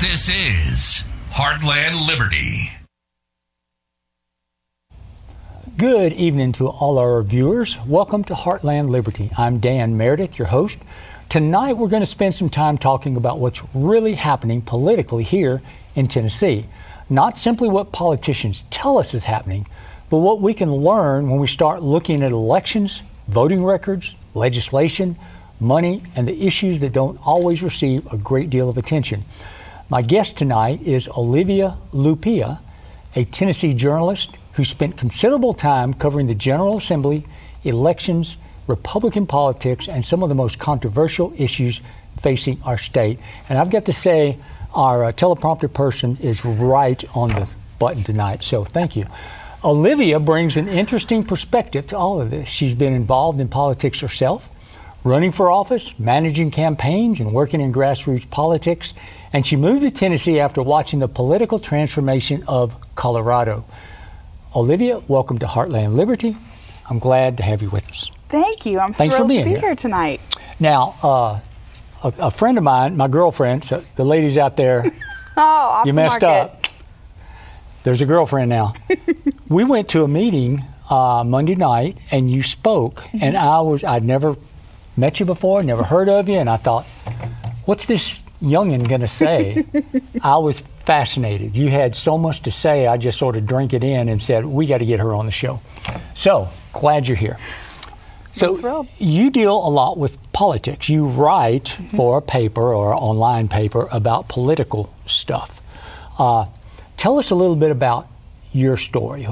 This is Heartland Liberty. Good evening to all our viewers. Welcome to Heartland Liberty. I'm Dan Meredith, your host. Tonight we're going to spend some time talking about what's really happening politically here in Tennessee. Not simply what politicians tell us is happening, but what we can learn when we start looking at elections, voting records, legislation, money, and the issues that don't always receive a great deal of attention. My guest tonight is Olivia Lupia, a Tennessee journalist who spent considerable time covering the General Assembly, elections, Republican politics, and some of the most controversial issues facing our state. And I've got to say, our teleprompter person is right on the button tonight, so thank you. Olivia brings an interesting perspective to all of this. She's been involved in politics herself, running for office, managing campaigns, and working in grassroots politics. And she moved to Tennessee after watching the political transformation of Colorado. Olivia, welcome to Heartland Liberty. I'm glad to have you with us. Thank you. I'm thrilled to be here tonight. Now, a friend of mine, my girlfriend, so the ladies out there, off you the messed market. up. There's a girlfriend now. We went to a meeting Monday night, and you spoke, and I'd never met you before, never heard of you, and I thought, what's this youngin' gonna say? I was fascinated. You had so much to say, I just sort of drank it in and said, we got to get her on the show. So, glad you're here. So, you deal a lot with politics. You write for a paper or an online paper about political stuff. Tell us a little bit about your story.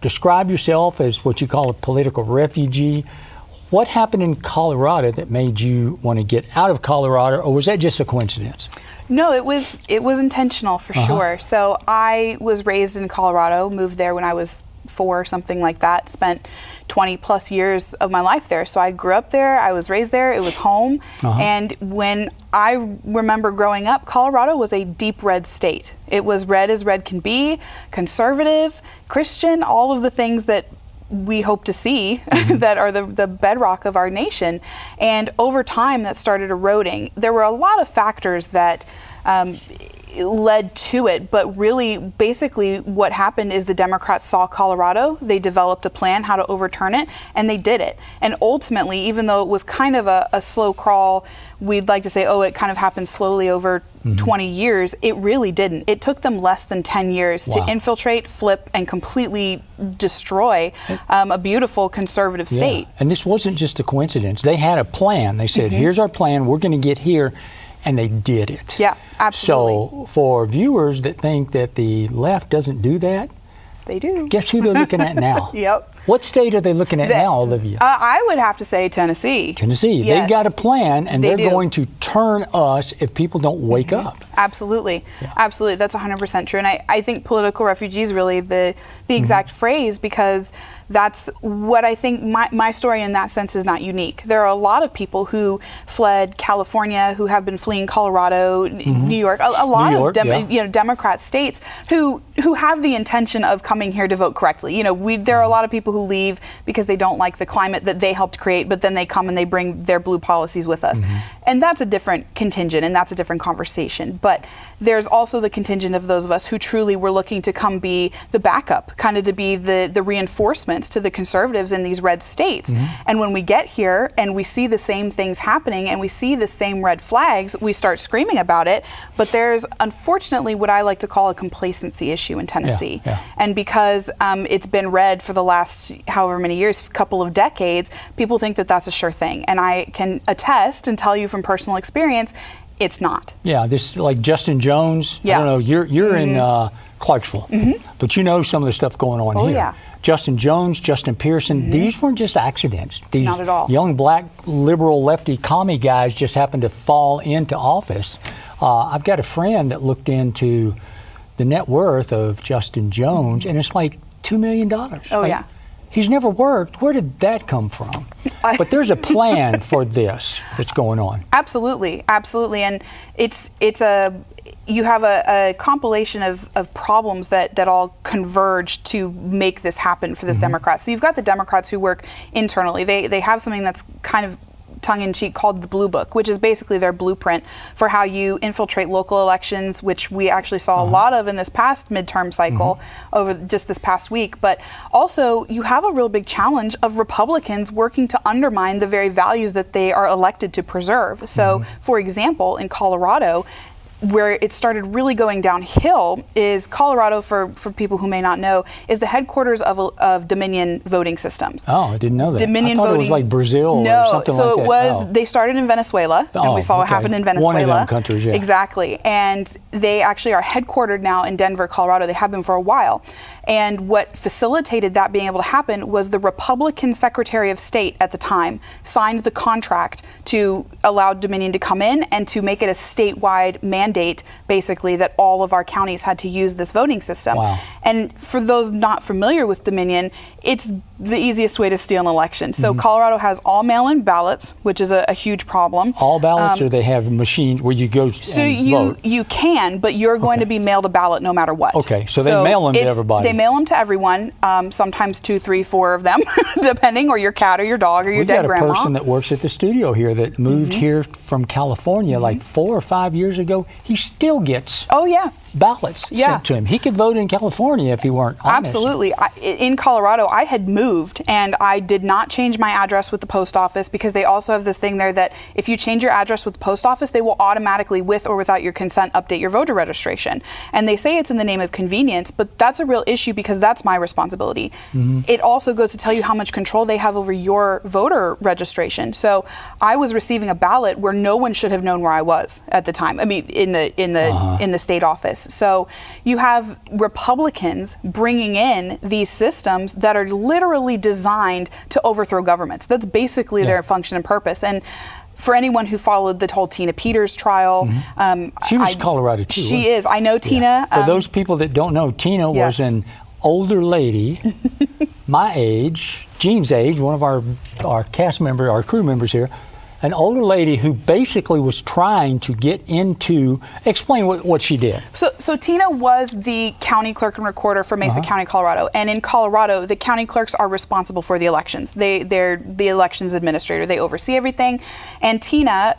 Describe yourself as what you call a political refugee. What happened in Colorado that made you want to get out of Colorado, or was that just a coincidence? No, it was intentional for sure. So I was raised in Colorado, moved there when I was 4, something like that, spent 20 plus years of my life there. So I grew up there, I was raised there, it was home. And when I remember growing up, Colorado was a deep red state. It was red as red can be, conservative, Christian, all of the things that we hope to see that are the bedrock of our nation. And over time that started eroding. There were a lot of factors that led to it, but really basically what happened is the Democrats saw Colorado, they developed a plan how to overturn it, and they did it. And ultimately, even though it was kind of a slow crawl, we'd like to say, oh, it kind of happened slowly over 20 years, it really didn't. It took them less than 10 years to infiltrate, flip, and completely destroy a beautiful conservative state. And this wasn't just a coincidence. They had a plan. They said, here's our plan, we're going to get here, and they did it. Yeah, absolutely. So for viewers that think that the left doesn't do that, they do. Guess who they're looking at now? Yep. What state are they looking at now, Olivia? I would have to say Tennessee. Tennessee. Yes. They've got a plan, and they're going to turn us if people don't wake up. Absolutely. Absolutely. That's 100% true. And I think political refugee is really the exact phrase, because that's what I think my story in that sense is not unique. There are a lot of people who fled California, who have been fleeing Colorado, New York, a lot of Democrat states who have the intention of coming here to vote correctly. There are a lot of people who leave because they don't like the climate that they helped create, but then they come and they bring their blue policies with us. And that's a different contingent, and that's a different conversation. But there's also the contingent of those of us who truly were looking to come be the backup, kind of to be the reinforcements to the conservatives in these red states. And when we get here and we see the same things happening and we see the same red flags, we start screaming about it. But there's unfortunately what I like to call a complacency issue in Tennessee. And because it's been red for the last however many years, couple of decades, people think that that's a sure thing. And I can attest and tell you from personal experience, it's not. Yeah, this like Justin Jones. I don't know, you're in Clarksville, but you know some of the stuff going on here. Justin Jones, Justin Pearson, these weren't just accidents. These not at all. Young black liberal lefty commie guys just happened to fall into office. I've got a friend that looked into the net worth of Justin Jones, and it's like $2 million. He's never worked. Where did that come from? But there's a plan for this that's going on. Absolutely, absolutely, and you have a compilation of problems that all converge to make this happen for this Democrat. So you've got the Democrats who work internally. They have something that's kind of tongue-in-cheek called the Blue Book, which is basically their blueprint for how you infiltrate local elections, which we actually saw a lot of in this past midterm cycle over just this past week. But also, you have a real big challenge of Republicans working to undermine the very values that they are elected to preserve. So, for example, in Colorado, where it started really going downhill is Colorado, for people who may not know, is the headquarters of Dominion voting systems. Oh, I didn't know that. Dominion I thought voting. it was like Brazil no, or something so like that. it was, they started in Venezuela, and we saw what happened in Venezuela. One of them countries, yeah. Exactly. And they actually are headquartered now in Denver, Colorado. They have been for a while. And what facilitated that being able to happen was the Republican Secretary of State at the time signed the contract to allow Dominion to come in and to make it a statewide mandate, basically, that all of our counties had to use this voting system. Wow. And for those not familiar with Dominion, it's the easiest way to steal an election. So Colorado has all mail-in ballots, which is a huge problem. All ballots, or they have machines where you go So and vote? you can, but you're going to be mailed a ballot no matter what. Okay, so they mail them to everybody. They mail them to everyone, sometimes 2, 3, 4 of them, depending, or your cat or your dog or your dead grandma. We've got a person that works at the studio here that moved here from California like 4 or 5 years ago. He still gets ballots sent to him. He could vote in California if he weren't honest. Absolutely. In Colorado, I had moved and I did not change my address with the post office, because they also have this thing there that if you change your address with the post office, they will automatically, with or without your consent, update your voter registration. And they say it's in the name of convenience, but that's a real issue because that's my responsibility. It also goes to tell you how much control they have over your voter registration. So I was receiving a ballot where no one should have known where I was at the time. I mean, in the state office. So you have Republicans bringing in these systems that are literally designed to overthrow governments. That's basically their function and purpose. And for anyone who followed the whole Tina Peters trial, she was Colorado too. She is. I know Tina. For those people that don't know, Tina was an older lady, my age, Gene's age, one of our cast member, our crew members here, an older lady who basically was trying to get into, explain what she did. So Tina was the county clerk and recorder for Mesa County, Colorado. And in Colorado, the county clerks are responsible for the elections. They're the elections administrator. They oversee everything. And Tina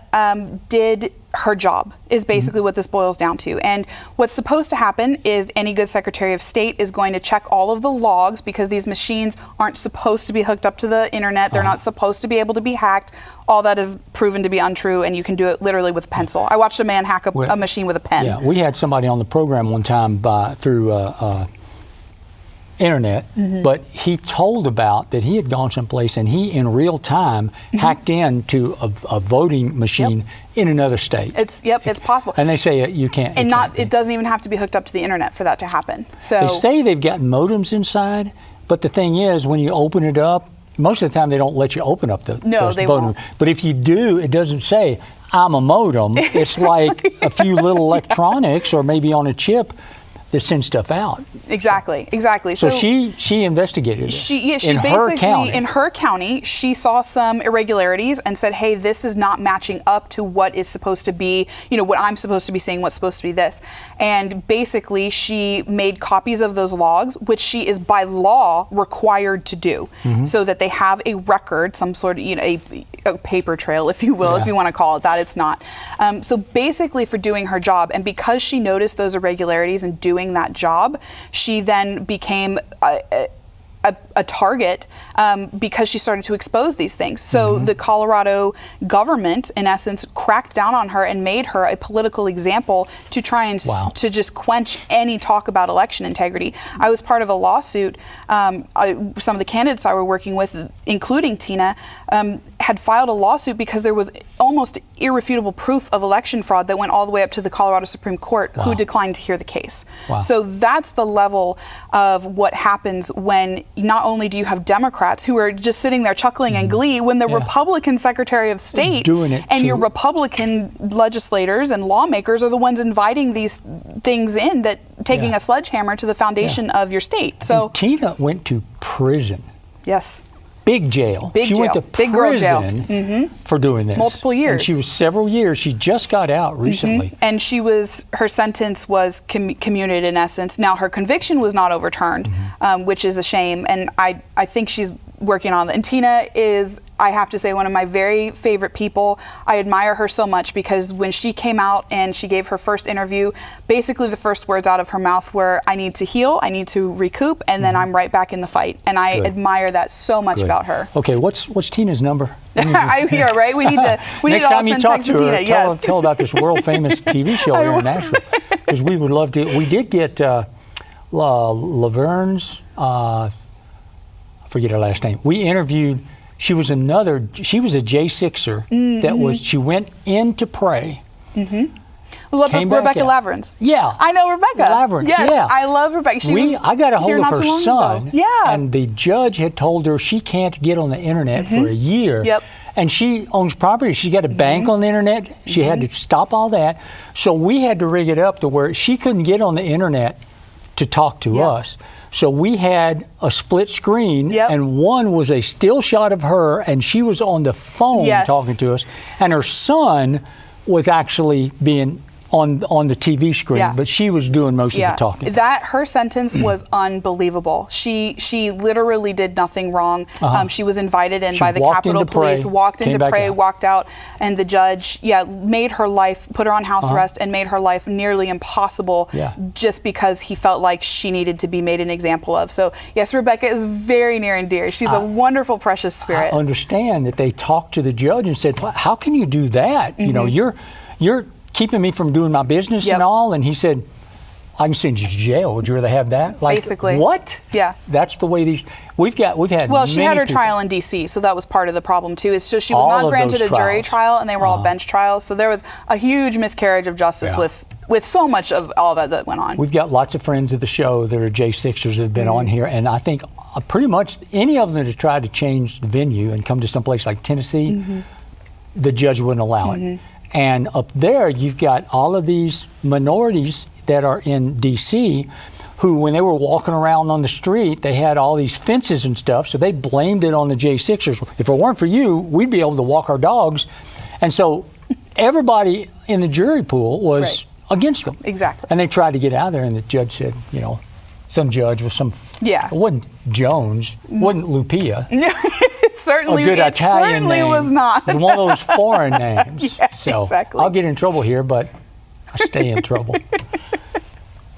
did her job, is basically what this boils down to. And what's supposed to happen is any good Secretary of State is going to check all of the logs, because these machines aren't supposed to be hooked up to the internet. They're not supposed to be able to be hacked. All that is proven to be untrue, and you can do it literally with a pencil. I watched a man hack a machine with a pen. Yeah, we had somebody on the program one time through internet, but he told about that he had gone someplace and he in real time hacked into a voting machine in another state. It's possible. And they say you can't. And it doesn't even have to be hooked up to the internet for that to happen. So they say they've got modems inside, but the thing is, when you open it up, most of the time they don't let you open up those they modem. won't. But if you do, it doesn't say I'm a modem. It's like a few little electronics, or maybe on a chip, that send stuff out. Exactly. So she investigated it. In her county, she saw some irregularities and said, hey, this is not matching up to what is supposed to be, what I'm supposed to be saying, what's supposed to be this. And basically, she made copies of those logs, which she is by law required to do, so that they have a record, some sort of, a paper trail, if you will, if you want to call it that. It's not. So basically, for doing her job, and because she noticed those irregularities and doing that job, she then became a target because she started to expose these things. So the Colorado government, in essence, cracked down on her and made her a political example to try and to just quench any talk about election integrity. I was part of a lawsuit. Some of the candidates I were working with, including Tina, had filed a lawsuit because there was almost irrefutable proof of election fraud that went all the way up to the Colorado Supreme Court, who declined to hear the case. So that's the level of what happens when not only do you have Democrats who are just sitting there chuckling in glee, when the Republican Secretary of State doing it and your Republican legislators and lawmakers are the ones inviting these things in, that taking a sledgehammer to the foundation of your state. So and Tina went to prison. Yes. Big jail. Big she jail. went to Big girl jail. prison for doing this. Multiple years. And she was several years. She just got out recently. And her sentence was commuted, in essence. Now, her conviction was not overturned, which is a shame. And I think she's working on it. And Tina is I have to say, one of my very favorite people. I admire her so much because when she came out and she gave her first interview, basically the first words out of her mouth were, I need to heal, I need to recoup, and then I'm right back in the fight. And I admire that so much about her. Okay, what's Tina's number? I hear, right? We need to Next all time you send talk text to to her, Tina. tell about this world famous TV show here in Nashville, because we would love to. We did get Laverne's, I forget her last name. We interviewed. She was a J6er that was. She went in to pray. Rebecca Laverne's. Yeah. I know Rebecca. Laverne's, yes, yeah. I love Rebecca. I got a hold of her son. Yeah. And the judge had told her she can't get on the internet for a year. Yep. And she owns property. She got a bank on the internet. She had to stop all that. So we had to rig it up to where she couldn't get on the internet to talk to us. So we had a split screen, and one was a still shot of her, and she was on the phone talking to us. And her son was actually being on the TV screen, but she was doing most of the talking. Her sentence was unbelievable. She literally did nothing wrong. She was invited in by the Capitol Police, walked in to pray, walked out, and the judge, made her life, put her on house arrest, and made her life nearly impossible just because he felt like she needed to be made an example of. So yes, Rebecca is very near and dear. She's a wonderful, precious spirit. I understand that they talked to the judge and said, how can you do that? You know, you're keeping me from doing my business and all, and he said, I can send you to jail. Would you rather have that? Like, basically. What? Yeah. That's the way we've had. Well, she had her trial in D.C., so that was part of the problem too. Is so she was not granted a jury trial, and they were all bench trials. So there was a huge miscarriage of justice with so much of all that went on. We've got lots of friends of the show that are J6ers that have been on here, and I think pretty much any of them that have tried to change the venue and come to some place like Tennessee, the judge wouldn't allow it. And up there, you've got all of these minorities that are in D.C. who, when they were walking around on the street, they had all these fences and stuff, so they blamed it on the J6ers. If it weren't for you, we'd be able to walk our dogs. And so everybody in the jury pool was against them. Exactly. And they tried to get out of there, and the judge said, some judge with some... It wasn't Jones, wasn't Lupia. Certainly, a good Italian name. Was not. It was one of those foreign names. So exactly. I'll get in trouble here, but I stay in trouble.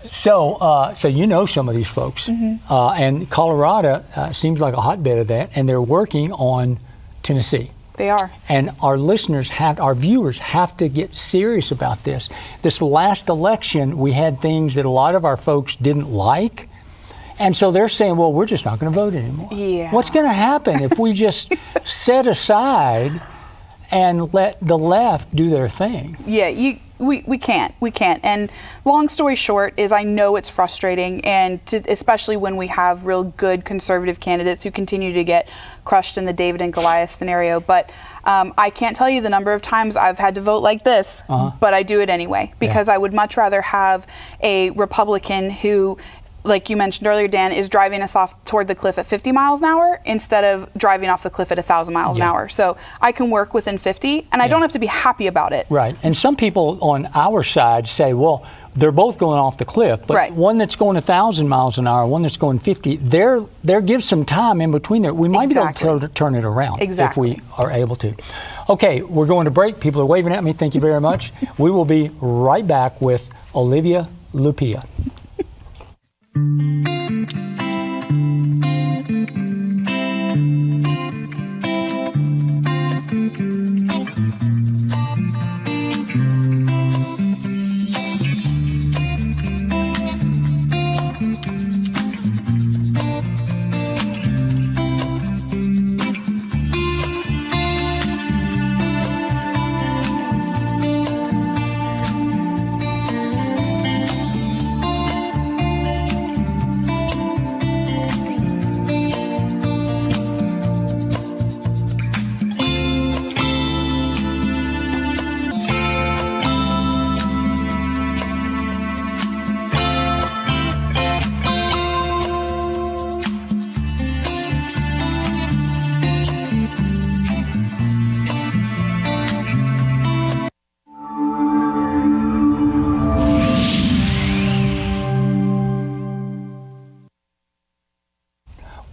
So you know some of these folks, and Colorado seems like a hotbed of that, and they're working on Tennessee. They are. And our viewers have to get serious about this. This last election, we had things that a lot of our folks didn't like. And so they're saying, well, we're just not going to vote anymore. Yeah. What's going to happen if we just set aside and let the left do their thing? Yeah, we can't. And long story short is I know it's frustrating, and especially when we have real good conservative candidates who continue to get crushed in the David and Goliath scenario. But I can't tell you the number of times I've had to vote like this, but I do it anyway because I would much rather have a Republican who, like you mentioned earlier, Dan, is driving us off toward the cliff at 50 miles an hour instead of driving off the cliff at 1,000 miles an hour. So I can work within 50, and I don't have to be happy about it. Right. And some people on our side say, well, they're both going off the cliff, but one that's going 1,000 miles an hour, one that's going 50, there gives some time in between there. We might be able to turn it around if we are able to. Okay, we're going to break. People are waving at me. Thank you very much. We will be right back with Olivia Lupia.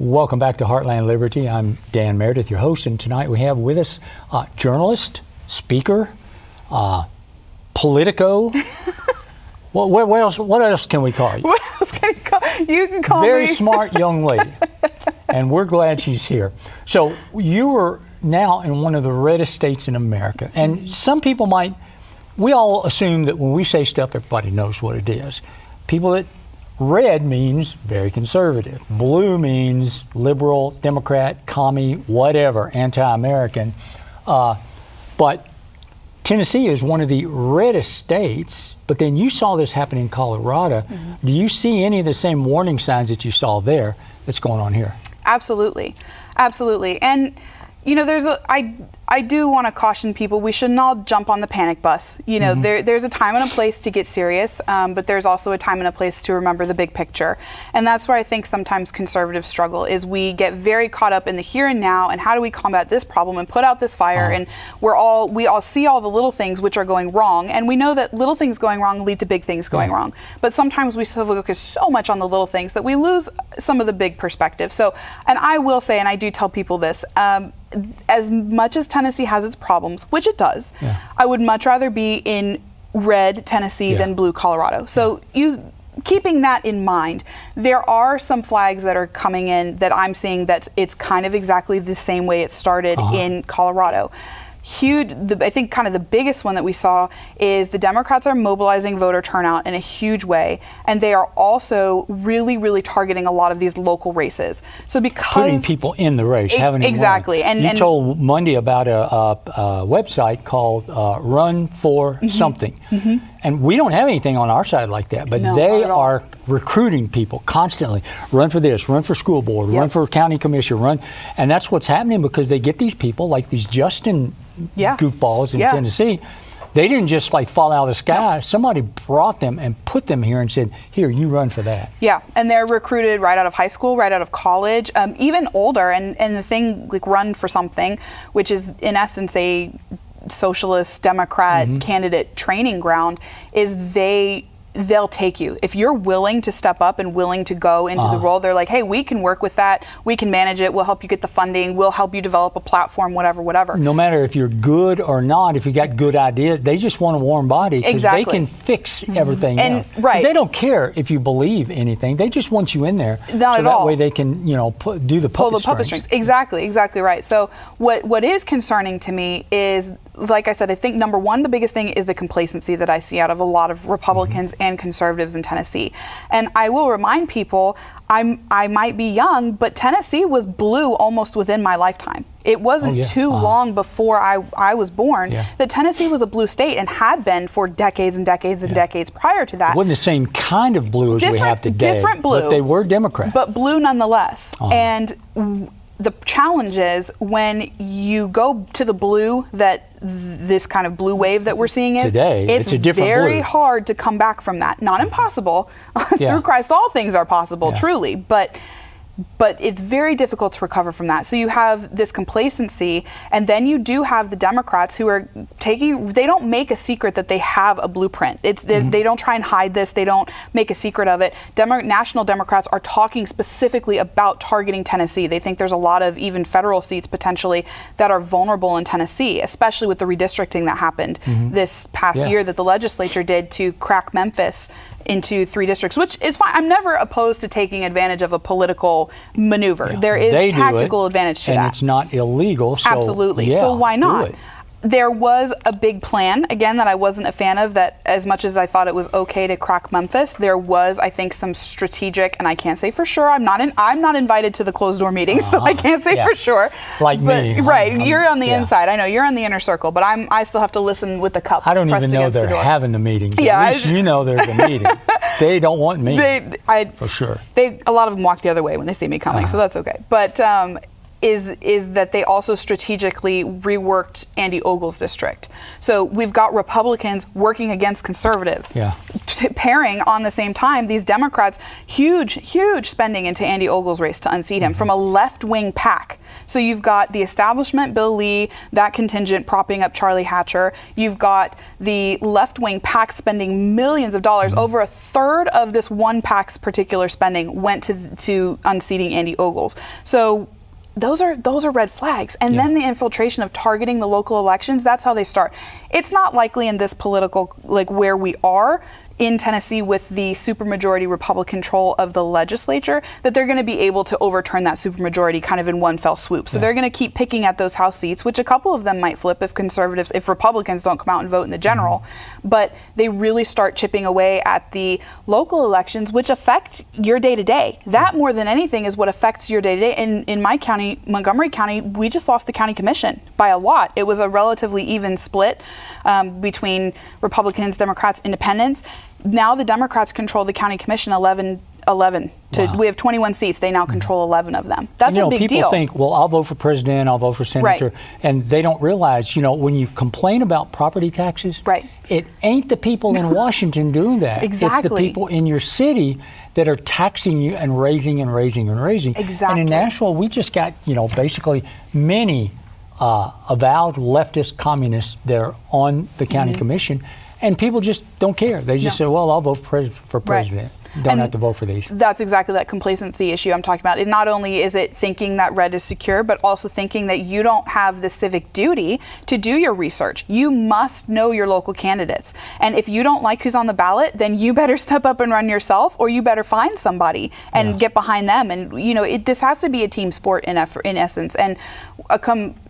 Welcome back to Heartland Liberty. I'm Dan Meredith, your host, and tonight we have with us journalist, speaker, politico. What else can we call you? What else can you call? You can call Very me. smart young lady, and we're glad she's here. So you are now in one of the reddest states in America, and some people we all assume that when we say stuff, everybody knows what it is. People that red means very conservative. Blue means liberal, Democrat, commie, whatever, anti-American. But Tennessee is one of the reddest states, but then you saw this happen in Colorado. Do you see any of the same warning signs that you saw there that's going on here? Absolutely. And I do want to caution people, we shouldn't all jump on the panic bus. There's a time and a place to get serious, but there's also a time and a place to remember the big picture. And that's where I think sometimes conservatives struggle, is we get very caught up in the here and now, and how do we combat this problem and put out this fire, and we all see all the little things which are going wrong, and we know that little things going wrong lead to big things going wrong. But sometimes we focus so much on the little things that we lose some of the big perspective. So, and I will say, and I do tell people this, as much as Tennessee has its problems, which it does, I would much rather be in red Tennessee than blue Colorado. So keeping that in mind, there are some flags that are coming in that I'm seeing that it's kind of exactly the same way it started in Colorado. Huge, I think kind of the biggest one that we saw is the Democrats are mobilizing voter turnout in a huge way, and they are also really, really targeting a lot of these local races. So because putting people in the race, having exactly, and you told Monday about a website called Run for Something, and we don't have anything on our side like that, but they are recruiting people constantly. Run for this, run for school board, run for county commissioner, and that's what's happening because they get these people like these Justin goofballs in Tennessee. They didn't just fall out of the sky. Somebody brought them and put them here and said, here, you run for that. Yeah, and they're recruited right out of high school, right out of college, even older. And the thing, like Run for Something, which is in essence a socialist Democrat candidate training ground, is they'll take you. If you're willing to step up and willing to go into the role, they're like, hey, we can work with that. We can manage it. We'll help you get the funding. We'll help you develop a platform, whatever. No matter if you're good or not, if you got good ideas, they just want a warm body because they can fix everything else. They don't care if you believe anything. They just want you in there. Not at all. That way they can, do the puppet strings. Exactly right. So what is concerning to me is, like I said, I think number one, the biggest thing is the complacency that I see out of a lot of Republicans and conservatives in Tennessee. And I will remind people, I might be young, but Tennessee was blue almost within my lifetime. It wasn't too long before I was born that Tennessee was a blue state and had been for decades and decades and decades prior to that. It wasn't the same kind of blue as we have today. Different blue. But they were Democrat. But blue nonetheless. And the challenge is when you go to the blue that this kind of blue wave that we're seeing is today, it's a different very blue. Hard to come back from that. Not impossible. Through Christ all things are possible, truly, but it's very difficult to recover from that. So you have this complacency, and then you do have the Democrats who are they don't make a secret that they have a blueprint. They don't try and hide this. They don't make a secret of it. National Democrats are talking specifically about targeting Tennessee. They think there's a lot of even federal seats potentially that are vulnerable in Tennessee, especially with the redistricting that happened this past year that the legislature did to crack Memphis into 3 districts, which is fine. I'm never opposed to taking advantage of a political maneuver. There is tactical advantage to that. And it's not illegal. So absolutely. So why not? There was a big plan, again, that I wasn't a fan of, that as much as I thought it was okay to crack Memphis, there was, I think, some strategic, and I can't say for sure, I'm not invited to the closed door meetings, so I can't say for sure. Like me. Right, you're on the inside. I know, you're on the inner circle, but I still have to listen with the cup. I don't even know they're having the meetings. At least you know there's a meeting. They don't want me, for sure. A lot of them walk the other way when they see me coming, so that's okay. But is that they also strategically reworked Andy Ogle's district. So we've got Republicans working against conservatives, pairing on the same time these Democrats, huge spending into Andy Ogle's race to unseat him from a left-wing PAC. So you've got the establishment, Bill Lee, that contingent propping up Charlie Hatcher. You've got the left-wing PAC spending millions of dollars. Over a third of this one PAC's particular spending went to unseating Andy Ogle's. So those are red flags. And then the infiltration of targeting the local elections, that's how they start. It's not likely in this political, like where we are in Tennessee with the supermajority Republican control of the legislature, that they're going to be able to overturn that supermajority kind of in one fell swoop. So they're going to keep picking at those House seats, which a couple of them might flip if Republicans don't come out and vote in the general. But they really start chipping away at the local elections, which affect your day-to-day. That more than anything is what affects your day-to-day. In my county, Montgomery County, we just lost the county commission by a lot. It was a relatively even split between Republicans, Democrats, Independents. Now the Democrats control the county commission 11. We have 21 seats. They now control 11 of them. That's a big deal. People think, well, I'll vote for president, I'll vote for senator, and they don't realize, when you complain about property taxes, it ain't the people in Washington doing that. Exactly. It's the people in your city that are taxing you and raising and raising and raising. Exactly. And in Nashville, we just got, basically many avowed leftist communists that are on the county commission. And people just don't care. They just say, well, I'll vote for president. Don't have to vote for these. That's exactly that complacency issue I'm talking about. It not only is it thinking that red is secure, but also thinking that you don't have the civic duty to do your research. You must know your local candidates. And if you don't like who's on the ballot, then you better step up and run yourself, or you better find somebody and get behind them. And, this has to be a team sport in essence. And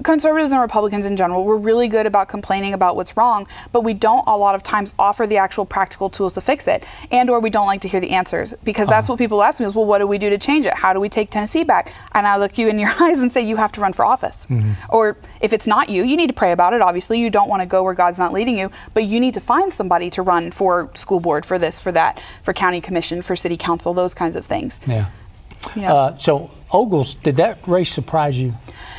conservatives and Republicans in general, we're really good about complaining about what's wrong, but we don't a lot of times offer the actual practical tools to fix it. And or we don't like to hear the answers, because that's what people ask me is, well, what do we do to change it? How do we take Tennessee back? And I look you in your eyes and say, you have to run for office. Or if it's not you need to pray about it. Obviously, you don't want to go where God's not leading you, but you need to find somebody to run for school board, for this, for that, for county commission, for city council, those kinds of things. So Ogles, did that race surprise you?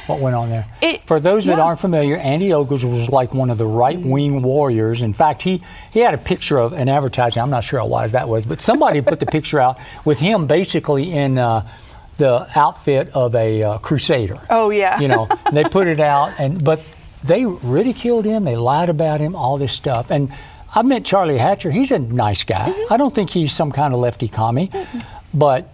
What went on there? For those that aren't familiar, Andy Ogles was like one of the right-wing warriors. In fact, he had a picture of an advertising. I'm not sure how wise that was, but somebody put the picture out with him basically in the outfit of a crusader. Oh, yeah. And they put it out, but they ridiculed him. They lied about him, all this stuff. And I've met Charlie Hatcher. He's a nice guy. I don't think he's some kind of lefty commie, but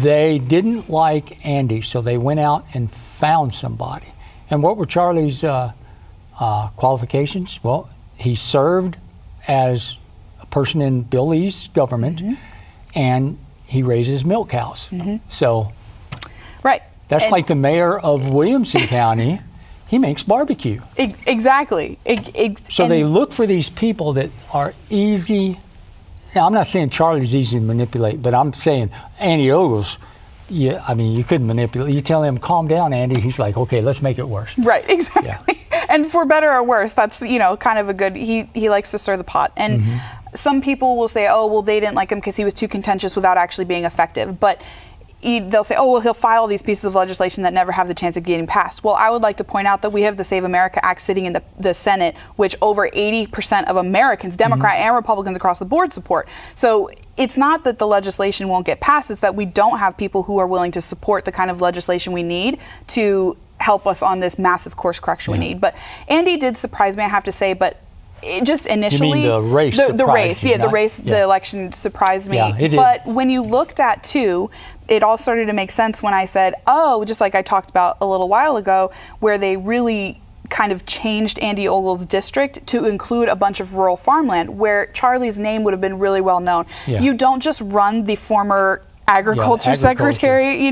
they didn't like Andy, so they went out and found somebody. And what were Charlie's qualifications? Well, he served as a person in Bill Lee's government, and he raises milk cows. So that's like the mayor of Williamson County. He makes barbecue. Exactly. So they look for these people that are easy. Now, I'm not saying Charlie's easy to manipulate, but I'm saying Andy Ogles, you couldn't manipulate. You tell him, calm down, Andy. He's like, okay, let's make it worse. Right, exactly. Yeah. And for better or worse, that's, kind of a good, he likes to stir the pot. And some people will say, oh, well, they didn't like him because he was too contentious without actually being effective. But they'll say, oh, well, he'll file these pieces of legislation that never have the chance of getting passed. Well, I would like to point out that we have the Save America Act sitting in the Senate, which over 80% of Americans, Democrat and Republicans across the board, support. So it's not that the legislation won't get passed, it's that we don't have people who are willing to support the kind of legislation we need to help us on this massive course correction we need. But Andy did surprise me, I have to say, but just initially, you mean the race, the election surprised me. Yeah, it did. But when you looked at it all started to make sense when I said, oh, just like I talked about a little while ago, where they really kind of changed Andy Ogle's district to include a bunch of rural farmland where Charlie's name would have been really well known. You don't just run the former agriculture secretary,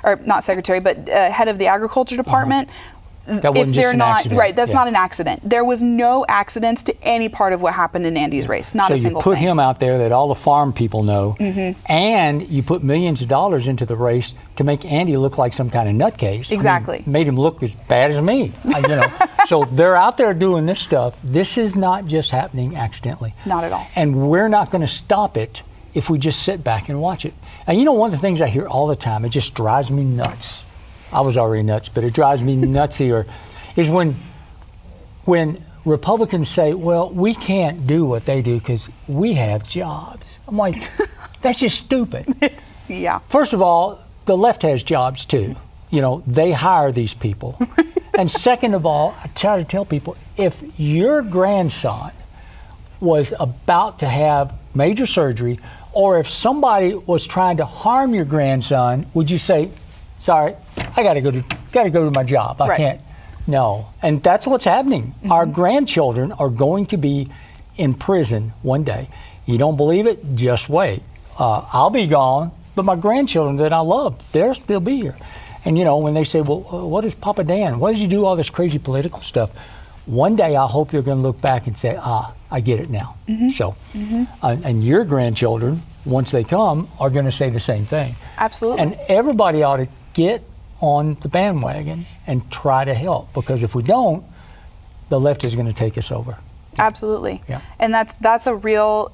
or not secretary, but head of the agriculture department. That wasn't just an accident. That's not an accident. There was no accidents to any part of what happened in Andy's race, not a single thing. So you put him out there that all the farm people know, and you put millions of dollars into the race to make Andy look like some kind of nutcase. Exactly. Made him look as bad as me. So they're out there doing this stuff. This is not just happening accidentally. Not at all. And we're not going to stop it if we just sit back and watch it. And one of the things I hear all the time, it just drives me nuts. I was already nuts, but it drives me nutsier, is when Republicans say, well, we can't do what they do because we have jobs. I'm like, that's just stupid. Yeah. First of all, the left has jobs too. They hire these people. And second of all, I try to tell people, if your grandson was about to have major surgery, or if somebody was trying to harm your grandson, would you say, sorry, I got to go to my job. I can't. No. And that's what's happening. Our grandchildren are going to be in prison one day. You don't believe it? Just wait. I'll be gone, but my grandchildren that I love, they'll still be here. And when they say, well, what is Papa Dan? Why does he do all this crazy political stuff? One day I hope they're going to look back and say, I get it now. So, and your grandchildren, once they come, are going to say the same thing. Absolutely. And everybody ought to get on the bandwagon and try to help, because if we don't, the left is going to take us over. Absolutely. Yeah. And that's a real,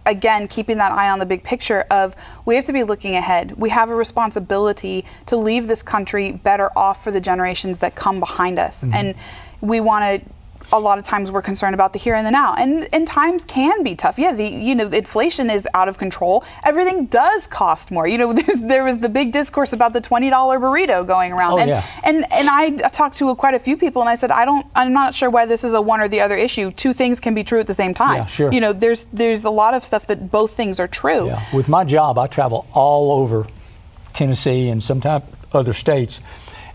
again, keeping that eye on the big picture of, we have to be looking ahead. We have a responsibility to leave this country better off for the generations that come behind us. And we want to, a lot of times we're concerned about the here and the now, and times can be tough. Yeah, the inflation is out of control. Everything does cost more. There was the big discourse about the $20 burrito going around, and I talked to quite a few people, and I said, I'm not sure why this is a one or the other issue. Two things can be true at the same time. Yeah, sure. There's a lot of stuff that both things are true. Yeah. With my job, I travel all over Tennessee and sometimes other states.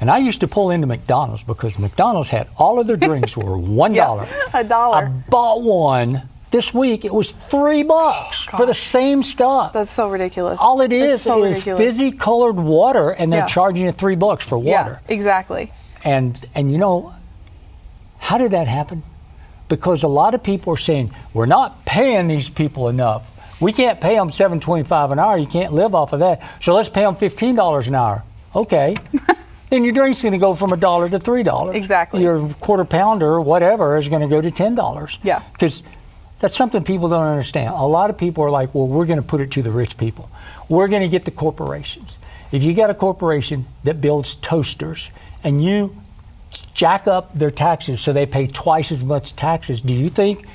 And I used to pull into McDonald's because McDonald's had all of their drinks were $1. $1. I bought one this week. It was $3 for the same stuff. That's so ridiculous. All it is ridiculous. fizzy colored water, and they're charging you $3 for water. Yeah, exactly. And how did that happen? Because a lot of people are saying, we're not paying these people enough. We can't pay them $7.25 an hour. You can't live off of that. So let's pay them $15 an hour. Okay. Then your drink's going to go from $1 to $3. Exactly. Your quarter pounder or whatever is going to go to $10. Yeah. Because that's something people don't understand. A lot of people are like, well, we're going to put it to the rich people. We're going to get the corporations. If you got a corporation that builds toasters and you jack up their taxes so they pay twice as much taxes, do you think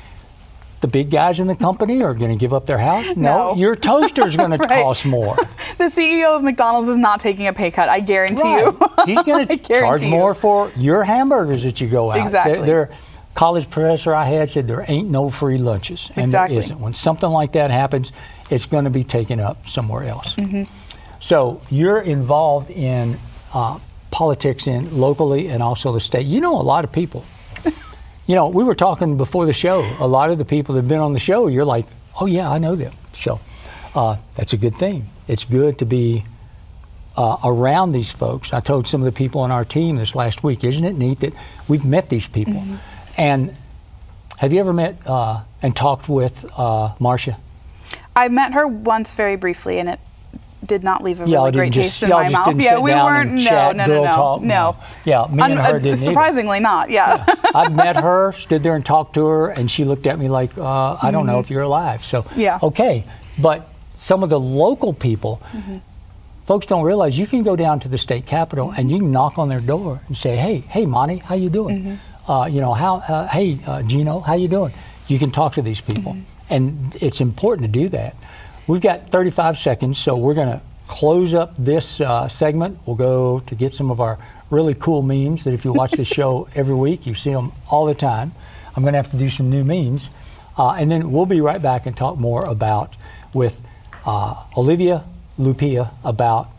the big guys in the company are going to give up their house? No. Your toaster's going to cost more. The CEO of McDonald's is not taking a pay cut, I guarantee you. He's going to charge more for your hamburgers that you go out. Exactly. Their college professor I had said there ain't no free lunches. And there isn't. When something like that happens, it's going to be taken up somewhere else. So you're involved in politics locally and also the state. You know a lot of people. We were talking before the show. A lot of the people that have been on the show, you're like, oh, yeah, I know them. So that's a good thing. It's good to be around these folks. I told some of the people on our team this last week, isn't it neat that we've met these people? And have you ever met and talked with Marcia? I met her once very briefly, and it did not leave a really great taste in my just mouth. Didn't Yeah, sit we down weren't. And chat, No. Yeah, me and her didn't surprisingly either. not. Yeah. I met her, stood there and talked to her, and she looked at me like, I don't know if you're alive. So, okay. But some of the local people, folks don't realize you can go down to the state capitol and you can knock on their door and say, hey, Monty, how you doing? Hey, Gino, how you doing? You can talk to these people. And it's important to do that. We've got 35 seconds, so we're going to close up this segment. We'll go to get some of our really cool memes that if you watch the show every week, you see them all the time. I'm going to have to do some new memes. And then we'll be right back and talk more with Olivia Lupia about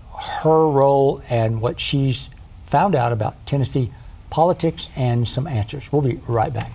her role and what she's found out about Tennessee politics and some answers. We'll be right back.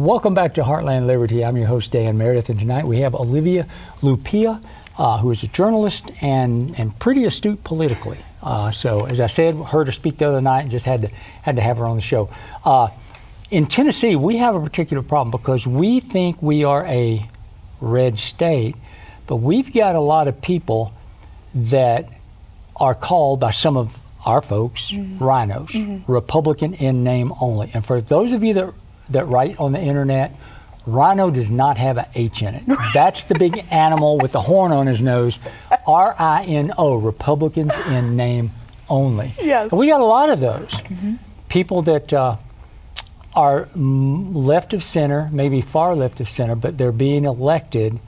Welcome back to Heartland Liberty. I'm your host, Dan Meredith, and tonight we have Olivia Lupia, who is a journalist and pretty astute politically. So, as I said, heard her speak the other night and just had to have her on the show. In Tennessee, we have a particular problem because we think we are a red state, but we've got a lot of people that are called by some of our folks rhinos, Republican in name only. And for those of you that write on the internet, rhino does not have an H in it. That's the big animal with the horn on his nose. R-I-N-O, Republicans in name only. Yes. And we got a lot of those. People that are left of center, maybe far left of center, but they're being elected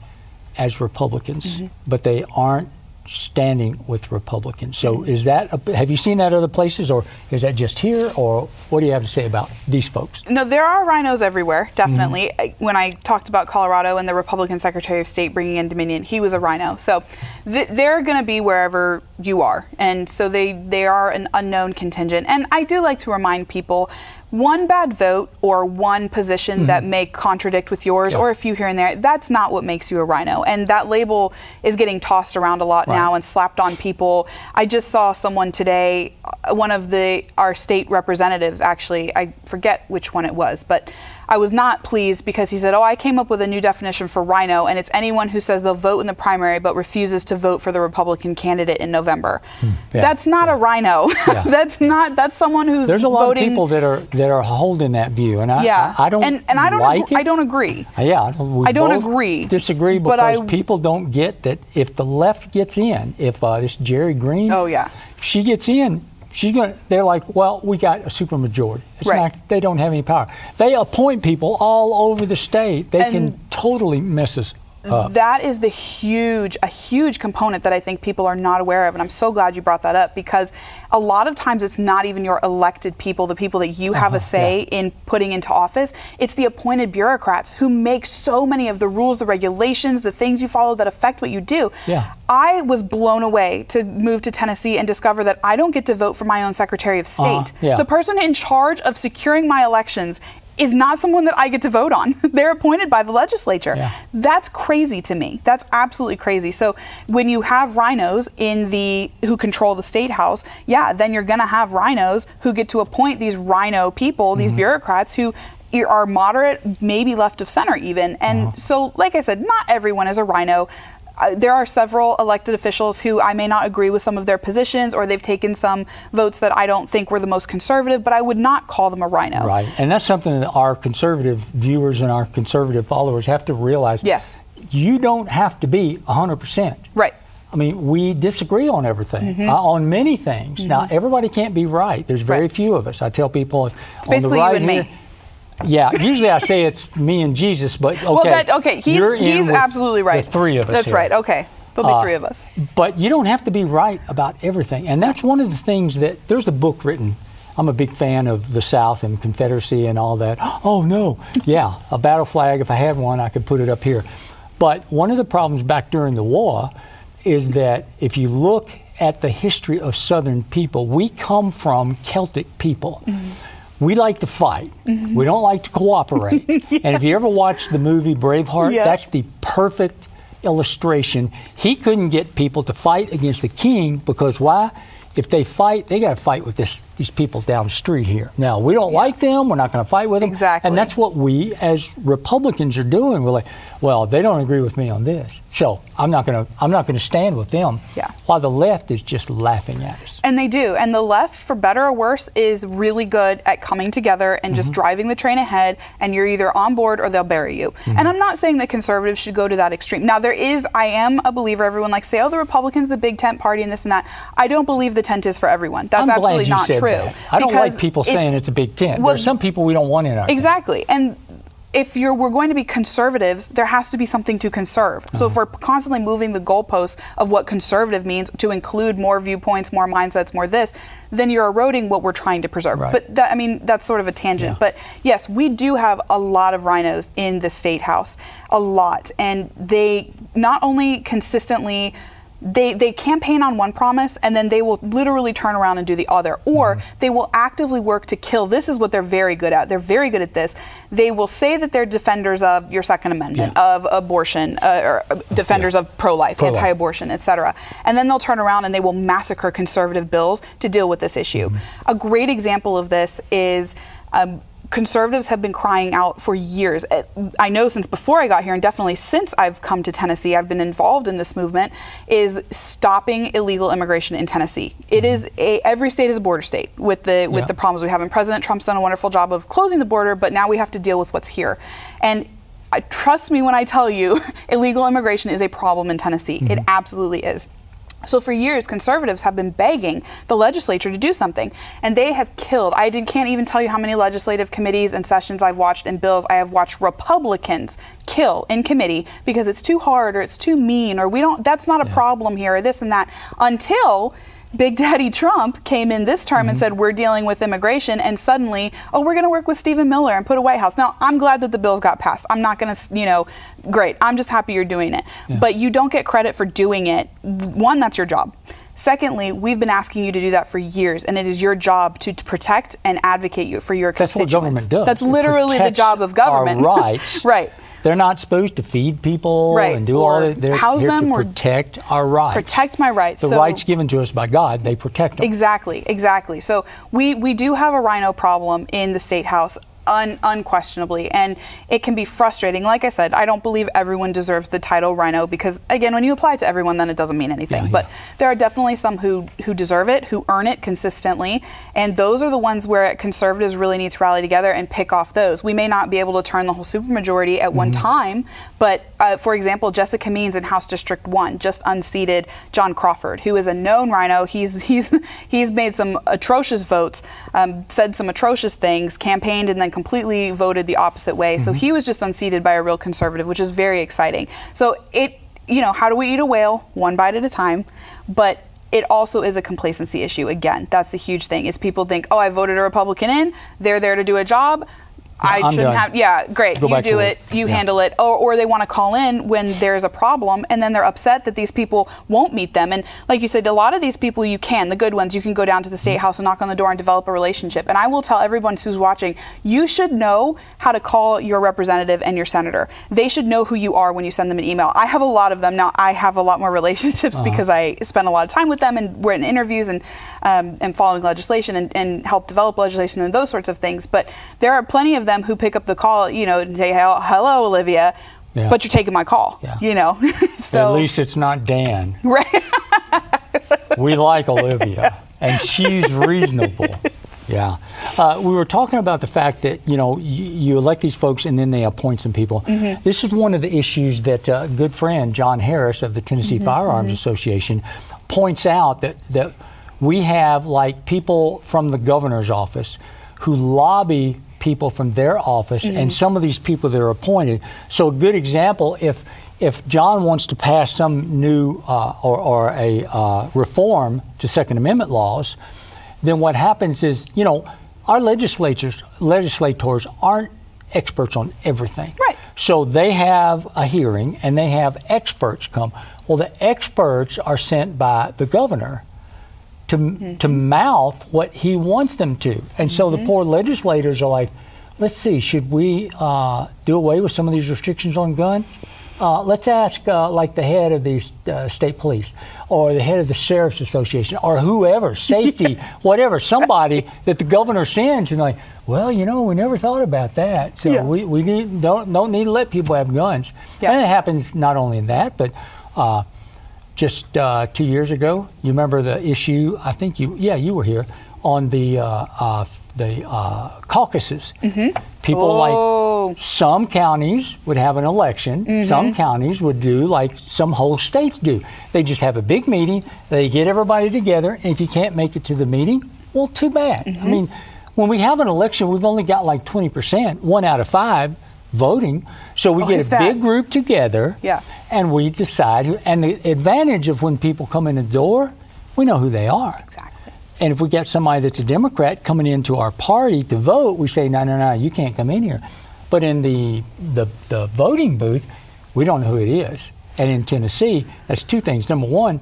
as Republicans, but they aren't standing with Republicans. So is that, have you seen that other places, or is that just here, or what do you have to say about these folks? No, there are rhinos everywhere, definitely. When I talked about Colorado and the Republican Secretary of State bringing in Dominion, he was a rhino. So they're going to be wherever you are. And so they are an unknown contingent. And I do like to remind people, one bad vote or one position that may contradict with yours, or a few here and there, that's not what makes you a rhino. And that label is getting tossed around a lot now and slapped on people. I just saw someone today, one of our state representatives, actually, I forget which one it was, but I was not pleased because he said, I came up with a new definition for rhino, and it's anyone who says they'll vote in the primary but refuses to vote for the Republican candidate in November. That's not a rhino. That's someone who's There's a lot voting. of people that are holding that view, and I don't like it. I don't agree. I don't agree. Disagree because people don't get that if the left gets in, if this Jerry Green, if she gets in, they're like, well, we got a supermajority. It's not, they don't have any power. They appoint people all over the state. They can totally mess us up. That is a huge component that I think people are not aware of. And I'm so glad you brought that up, because a lot of times it's not even your elected people, the people that you have a say in putting into office. It's the appointed bureaucrats who make so many of the rules, the regulations, the things you follow that affect what you do. I was blown away to move to Tennessee and discover that I don't get to vote for my own Secretary of State. The person in charge of securing my elections is not someone that I get to vote on. They're appointed by the legislature. That's crazy to me. That's absolutely crazy. So when you have rhinos who control the state house, then you're gonna have rhinos who get to appoint these rhino people, these bureaucrats who are moderate, maybe left of center even. And so, like I said, not everyone is a rhino. There are several elected officials who I may not agree with some of their positions, or they've taken some votes that I don't think were the most conservative, but I would not call them a rhino. Right, and that's something that our conservative viewers and our conservative followers have to realize. You don't have to be 100%. I mean, we disagree on everything, on many things. Now, everybody can't be right. There's very few of us. I tell people it's basically you and me. Usually I say it's me and Jesus, but he's absolutely right. The three of us. That's here. right. Okay, there'll be three of us. But you don't have to be right about everything, and that's one of the things that there's a book written. I'm a big fan of the South and Confederacy and all that. Oh no, a battle flag. If I had one, I could put it up here. But one of the problems back during the war is that if you look at the history of Southern people, we come from Celtic people. We like to fight. We don't like to cooperate. And if you ever watch the movie Braveheart, that's the perfect illustration. He couldn't get people to fight against the king because why? If they fight, they got to fight with these people down the street here. Now, we don't like them. We're not going to fight with them. And that's what we as Republicans are doing. We're like, well, they don't agree with me on this, so I'm not going to stand with them. While the left is just laughing at us. And they do. And the left, for better or worse, is really good at coming together and just driving the train ahead, and you're either on board or they'll bury you. And I'm not saying that conservatives should go to that extreme. Now, I am a believer, everyone likes to say, the Republicans, the big tent party and this and that. I don't believe the tent is for everyone. That's absolutely not true. I don't like people saying it's a big tent. There are some people we don't want in our tent. And if we're going to be conservatives, there has to be something to conserve. So if we're constantly moving the goalposts of what conservative means to include more viewpoints, more mindsets, more this, then you're eroding what we're trying to preserve. But that's sort of a tangent. But yes, we do have a lot of rhinos in the state house, a lot. And they not only consistently they campaign on one promise and then they will literally turn around and do the other, or they will actively work to kill. This is what they're very good at. They're very good at this. They will say that they're defenders of your Second Amendment, of abortion, or defenders of pro-life, anti-abortion, etc. And then they'll turn around and they will massacre conservative bills to deal with this issue. A great example of this is conservatives have been crying out for years. I know since before I got here, and definitely since I've come to Tennessee, I've been involved in this movement, is stopping illegal immigration in Tennessee. It is every state is a border state with the problems we have. And President Trump's done a wonderful job of closing the border, but now we have to deal with what's here. And trust me when I tell you, illegal immigration is a problem in Tennessee. It absolutely is. So for years, conservatives have been begging the legislature to do something, and they have killed. Can't even tell you how many legislative committees and sessions I've watched and bills I have watched Republicans kill in committee because it's too hard or it's too mean or that's not a problem here or this and that, until Big Daddy Trump came in this term and said, we're dealing with immigration, and suddenly, we're going to work with Stephen Miller and put a White House. Now, I'm glad that the bills got passed. I'm not going to, great. I'm just happy you're doing it. But you don't get credit for doing it. One, that's your job. Secondly, we've been asking you to do that for years, and it is your job to protect and advocate for your constituents. That's what government does. That's literally the job of government. Our rights. Right. They're not supposed to feed people and do all that. They're house here them to or protect our rights. Protect my rights. The rights given to us by God, they protect them. Exactly. So we do have a rhino problem in the State House. Unquestionably, and it can be frustrating. Like I said, I don't believe everyone deserves the title rhino because, again, when you apply it to everyone, then it doesn't mean anything. But there are definitely some who deserve it, who earn it consistently, and those are the ones where conservatives really need to rally together and pick off those. We may not be able to turn the whole supermajority at one time, but for example, Jessica Means in House District 1 just unseated John Crawford, who is a known rhino. He's made some atrocious votes, said some atrocious things, campaigned, and then completely voted the opposite way. So he was just unseated by a real conservative, which is very exciting. So how do we eat a whale? One bite at a time. But it also is a complacency issue. Again, that's the huge thing, is people think, I voted a Republican in, they're there to do a job. I shouldn't have. Great. You do it. You handle it. Or they want to call in when there's a problem, and then they're upset that these people won't meet them. And like you said, a lot of these people the good ones, you can go down to the State House and knock on the door and develop a relationship. And I will tell everyone who's watching, you should know how to call your representative and your senator. They should know who you are when you send them an email. I have a lot of them now. I have a lot more relationships because I spend a lot of time with them, and we're in interviews and following legislation and help develop legislation and those sorts of things. But there are plenty of them who pick up the call, and say, hello, Olivia, but you're taking my call, So at least it's not Dan. Right. We like Olivia, and she's reasonable. Yeah. We were talking about the fact that, you elect these folks and then they appoint some people. This is one of the issues that a good friend, John Harris of the Tennessee Firearms Association, points out that we have people from the governor's office who lobby people from their office and some of these people that are appointed. So a good example, if John wants to pass some new or a reform to Second Amendment laws, then what happens is, our legislators aren't experts on everything. Right. So they have a hearing and they have experts come. Well, the experts are sent by the governor to mouth what he wants them to. And so the poor legislators are like, let's see, should we do away with some of these restrictions on guns? Let's ask the head of the state police or the head of the sheriff's association or whoever, safety, whatever, somebody that the governor sends, and we never thought about that. So we don't need to let people have guns. Yeah. And it happens not only in that, but just 2 years ago, you remember the issue, I think you were here, on the caucuses. People some counties would have an election, some counties would do like some whole states do. They just have a big meeting, they get everybody together, and if you can't make it to the meeting, well, too bad. I mean, when we have an election, we've only got 20%, 1 out of 5 voting. So we get a big group together and we decide and the advantage of when people come in the door, we know who they are. Exactly. And if we get somebody that's a Democrat coming into our party to vote, we say, no, you can't come in here. But in the voting booth, we don't know who it is. And in Tennessee, that's two things. Number one,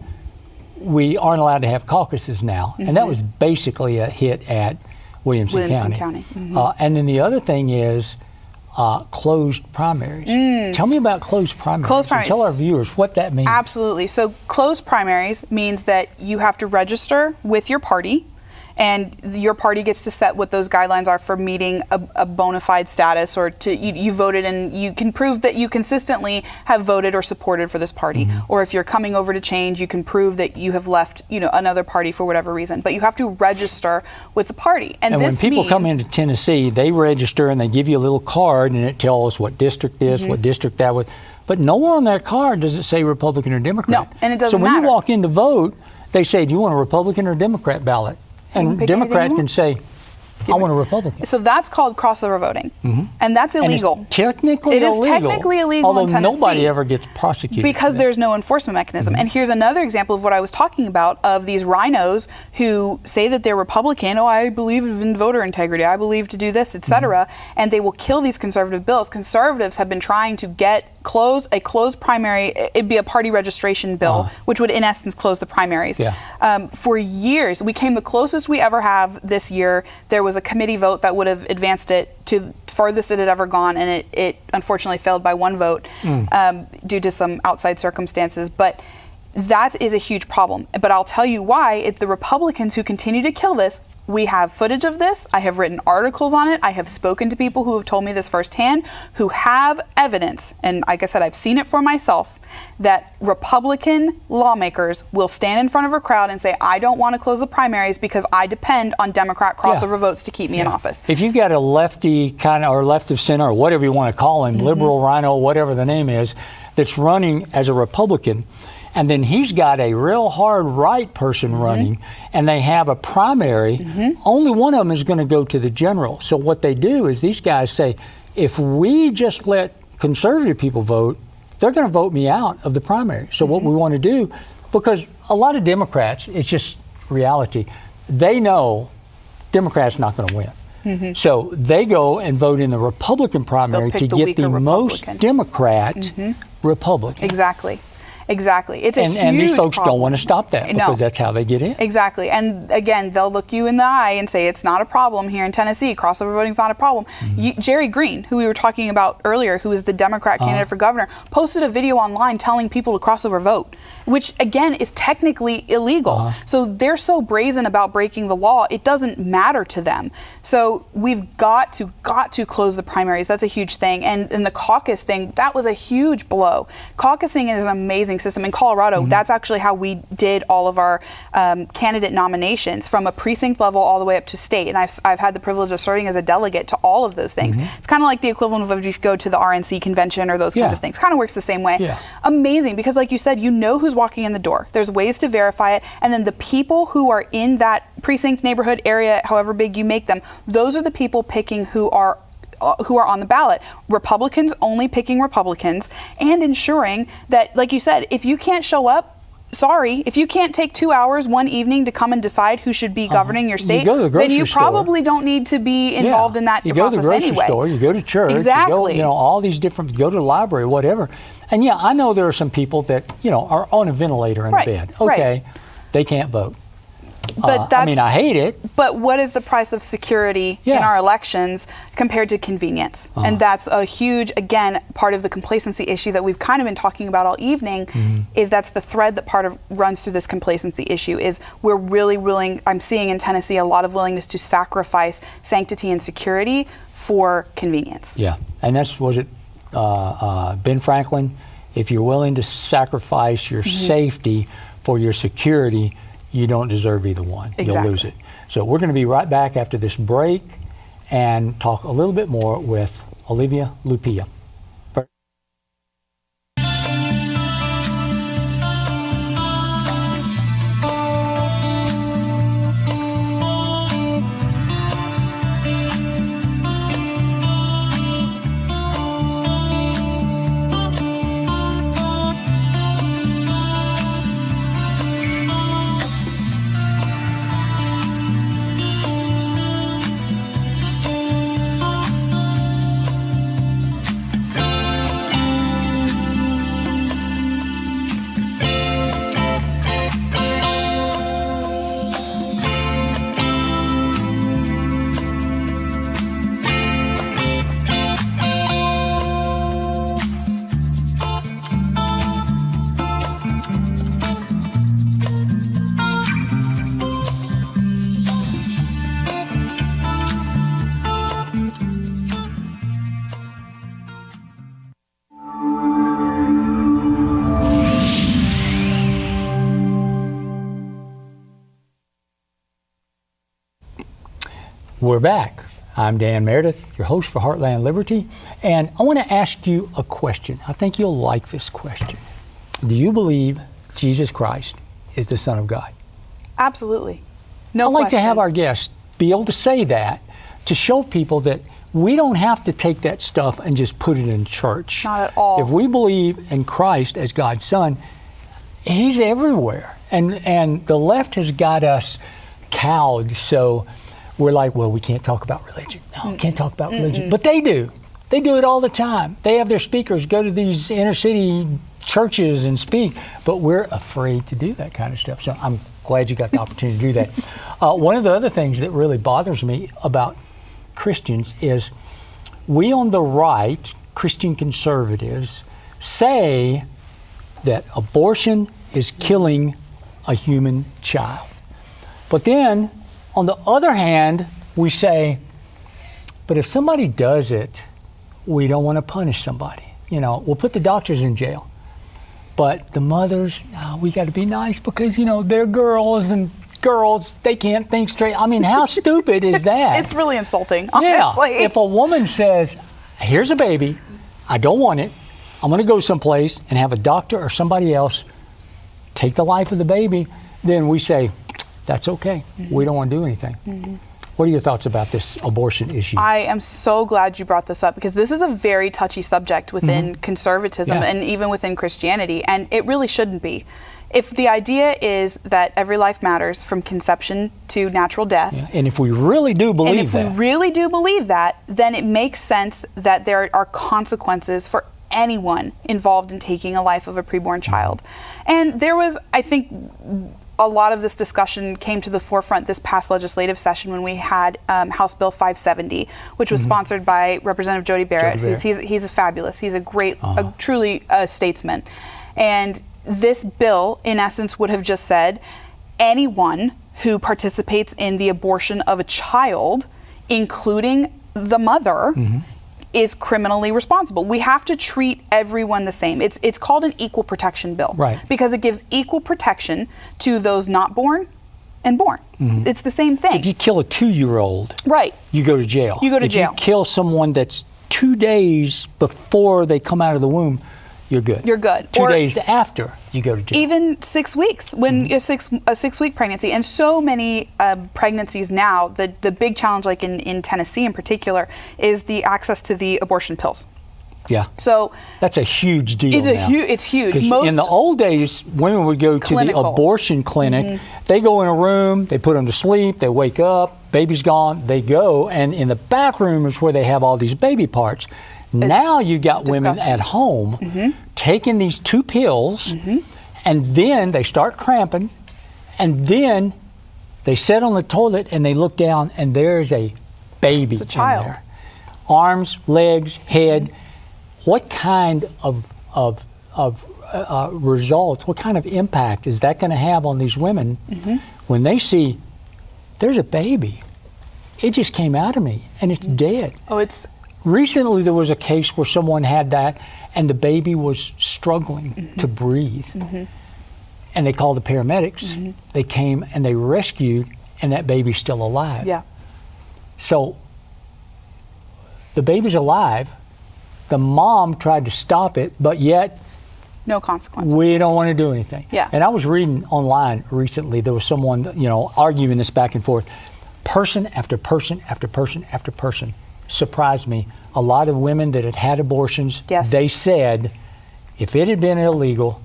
we aren't allowed to have caucuses now. And that was basically a hit at Williamson County. And then the other thing is closed primaries. Tell me about closed primaries. Closed primaries. Tell our viewers what that means. Absolutely. So closed primaries means that you have to register with your party, and your party gets to set what those guidelines are for meeting a bona fide status, or you voted and you can prove that you consistently have voted or supported for this party. Or if you're coming over to change, you can prove that you have left another party for whatever reason. But you have to register with the party. And when people come into Tennessee, they register and they give you a little card and it tells what district this, what district that was. But nowhere on that card does it say Republican or Democrat. No, and it doesn't matter. So when you walk in to vote, they say, do you want a Republican or Democrat ballot? And Democrat can say, I want a Republican. So that's called crossover voting. And that's illegal. And it's technically illegal. It is technically illegal although in Tennessee. Nobody ever gets prosecuted. Because there's no enforcement mechanism. And here's another example of what I was talking about, of these rhinos who say that they're Republican. Oh, I believe in voter integrity. I believe to do this, etc. And they will kill these conservative bills. Conservatives have been trying to get a closed primary. It'd be a party registration bill, which would in essence close the primaries. For years, we came the closest we ever have this year. There was a committee vote that would have advanced it to furthest it had ever gone, and it unfortunately failed by one vote due to some outside circumstances. But that is a huge problem. But I'll tell you why. It's the Republicans who continue to kill this. We have footage of this. I have written articles on it. I have spoken to people who have told me this firsthand, who have evidence, and like I said, I've seen it for myself, that Republican lawmakers will stand in front of a crowd and say, I don't want to close the primaries because I depend on Democrat crossover votes to keep me in office. If you've got a lefty kind of, or left of center, or whatever you want to call him, liberal, rhino, whatever the name is, that's running as a Republican, and then he's got a real hard right person running, and they have a primary, only one of them is going to go to the general. So what they do is these guys say, if we just let conservative people vote, they're going to vote me out of the primary. So what we want to do, because a lot of Democrats, it's just reality, they know Democrats not going to win. So they go and vote in the Republican primary to get the most Democrat Republican. Exactly. It's a huge and these folks problem. don't want to stop that because that's how they get in. Exactly. And again, they'll look you in the eye and say it's not a problem here in Tennessee. Crossover voting is not a problem. Jerry Green, who we were talking about earlier, who is the Democrat candidate for governor, posted a video online telling people to crossover vote, which again is technically illegal. So they're so brazen about breaking the law, it doesn't matter to them. So we've got to close the primaries. That's a huge thing. And the caucus thing, that was a huge blow. Caucusing is an amazing system. In Colorado, that's actually how we did all of our candidate nominations, from a precinct level all the way up to state. And I've had the privilege of serving as a delegate to all of those things. It's kind of like the equivalent of if you go to the RNC convention or those kinds of things. Kind of works the same way. Amazing, because like you said, you know who's walking in the door. There's ways to verify it. And then the people who are in that precinct, neighborhood, area, however big you make them, those are the people picking who are on the ballot. Republicans only picking Republicans, and ensuring that, like you said, if you can't show up, sorry, if you can't take 2 hours one evening to come and decide who should be governing your state, then you probably don't need to be involved in that process anyway. You go to the grocery store, you go to church, you go, all these different, go to the library, whatever. And I know there are some people that, are on a ventilator in bed. Okay, they can't vote. But I hate it. But what is the price of security in our elections compared to convenience? And that's a huge, again, part of the complacency issue that we've kind of been talking about all evening, is that's the thread that runs through this complacency issue, is we're really willing, I'm seeing in Tennessee a lot of willingness to sacrifice sanctity and security for convenience. Yeah, and was it Ben Franklin? If you're willing to sacrifice your safety for your security, you don't deserve either one. You'll lose it. So we're going to be right back after this break and talk a little bit more with Olivia Lupia. We're back. I'm Dan Meredith, your host for Heartland Liberty, and I want to ask you a question. I think you'll like this question. Do you believe Jesus Christ is the Son of God? Absolutely. No I'd like question. to have our guests be able to say that to show people that we don't have to take that stuff and just put it in church. Not at all. If we believe in Christ as God's Son, He's everywhere. And the left has got us cowed, so we're like, well, we can't talk about religion. No, we can't talk about religion. But they do. They do it all the time. They have their speakers go to these inner city churches and speak, but we're afraid to do that kind of stuff. So I'm glad you got the opportunity to do that. One of the other things that really bothers me about Christians is we on the right, Christian conservatives, say that abortion is killing a human child. But then, on the other hand, we say, but if somebody does it, we don't want to punish somebody. You know, we'll put the doctors in jail. But the mothers, we got to be nice because, you know, they're girls and girls, they can't think straight. I mean, how stupid is that? It's really insulting, honestly. Yeah, if a woman says, here's a baby, I don't want it, I'm going to go someplace and have a doctor or somebody else take the life of the baby, then we say, that's okay. We don't want to do anything. What are your thoughts about this abortion issue? I am so glad you brought this up because this is a very touchy subject within conservatism and even within Christianity, and it really shouldn't be. If the idea is that every life matters from conception to natural death, and if we really do believe that, then it makes sense that there are consequences for anyone involved in taking a life of a preborn child. And there was, I think, a lot of this discussion came to the forefront this past legislative session when we had House Bill 570, which was sponsored by Representative Jody Barrett. He's fabulous. He's a great, truly a statesman. And this bill, in essence, would have just said anyone who participates in the abortion of a child, including the mother, is criminally responsible. We have to treat everyone the same. It's called an equal protection bill, right? Because it gives equal protection to those not born and born. It's the same thing. If you kill a 2-year-old, right, you go to jail. You go to jail. If you kill someone that's 2 days before they come out of the womb, you're good. You're good. 2 days after, you go to jail. Even 6 weeks, when a 6-week pregnancy, and so many pregnancies now, the big challenge, like in Tennessee in particular, is the access to the abortion pills. Yeah. So that's a huge deal. It's huge. In the old days, women would go to the abortion clinic. They go in a room, they put them to sleep, they wake up, baby's gone, they go, and in the back room is where they have all these baby parts. Now you got women at home taking these 2 pills, and then they start cramping, and then they sit on the toilet and they look down, and there's a baby in there. Arms, legs, head. What kind of results, what kind of impact is that going to have on these women when they see there's a baby? It just came out of me, and it's dead. Recently, there was a case where someone had that, and the baby was struggling to breathe. And they called the paramedics. They came and they rescued, and that baby's still alive. Yeah. So the baby's alive. The mom tried to stop it, but yet no consequences. We don't want to do anything. Yeah. And I was reading online recently. There was someone, arguing this back and forth. Person after person after person after person. Surprised me. A lot of women that had had abortions, they said, if it had been illegal,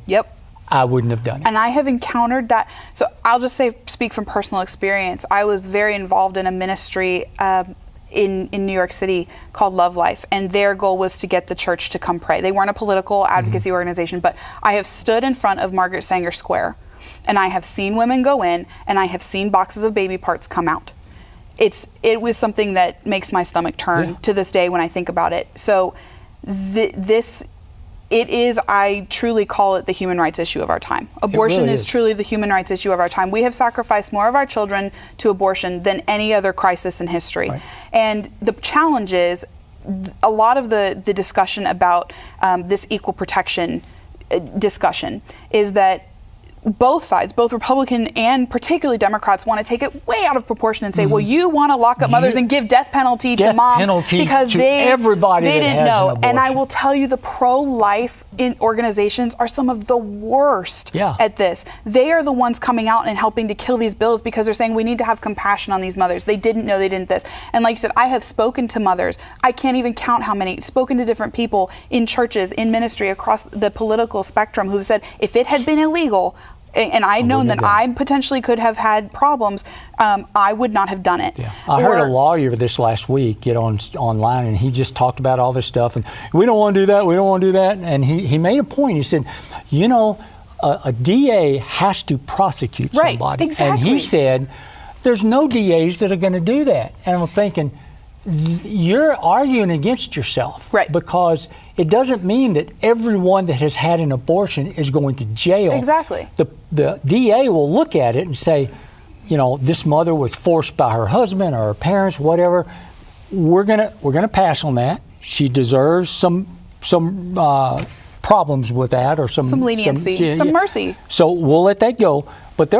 I wouldn't have done it. And I have encountered that. So I'll just speak from personal experience. I was very involved in a ministry in New York City called Love Life, and their goal was to get the church to come pray. They weren't a political advocacy organization, but I have stood in front of Margaret Sanger Square, and I have seen women go in, and I have seen boxes of baby parts come out. It was something that makes my stomach turn to this day when I think about it. So I truly call it the human rights issue of our time. Abortion is truly the human rights issue of our time. We have sacrificed more of our children to abortion than any other crisis in history. Right. And the challenge is a lot of the discussion about this equal protection discussion is that both sides, both Republican and particularly Democrats, want to take it way out of proportion and say, well, you want to lock up mothers and give death penalty to moms because everybody they didn't know. And I will tell you, the pro-life organizations are some of the worst at this. They are the ones coming out and helping to kill these bills because they're saying we need to have compassion on these mothers. They didn't know, they didn't this. And like you said, I have spoken to mothers. I can't even count how many. Spoken to different people in churches, in ministry, across the political spectrum who've said, if it had been illegal, and I'd known that I potentially could have had problems, I would not have done it. Yeah. I heard a lawyer this last week get online, and he just talked about all this stuff, and we don't want to do that, we don't want to do that. And he made a point. He said, a DA has to prosecute somebody. Right, exactly. And he said, there's no DAs that are going to do that. And I'm thinking, you're arguing against yourself. Right. Because it doesn't mean that everyone that has had an abortion is going to jail. Exactly. The DA will look at it and say, this mother was forced by her husband or her parents, whatever. We're gonna pass on that. She deserves some problems with that, or some leniency, some mercy. So we'll let that go. But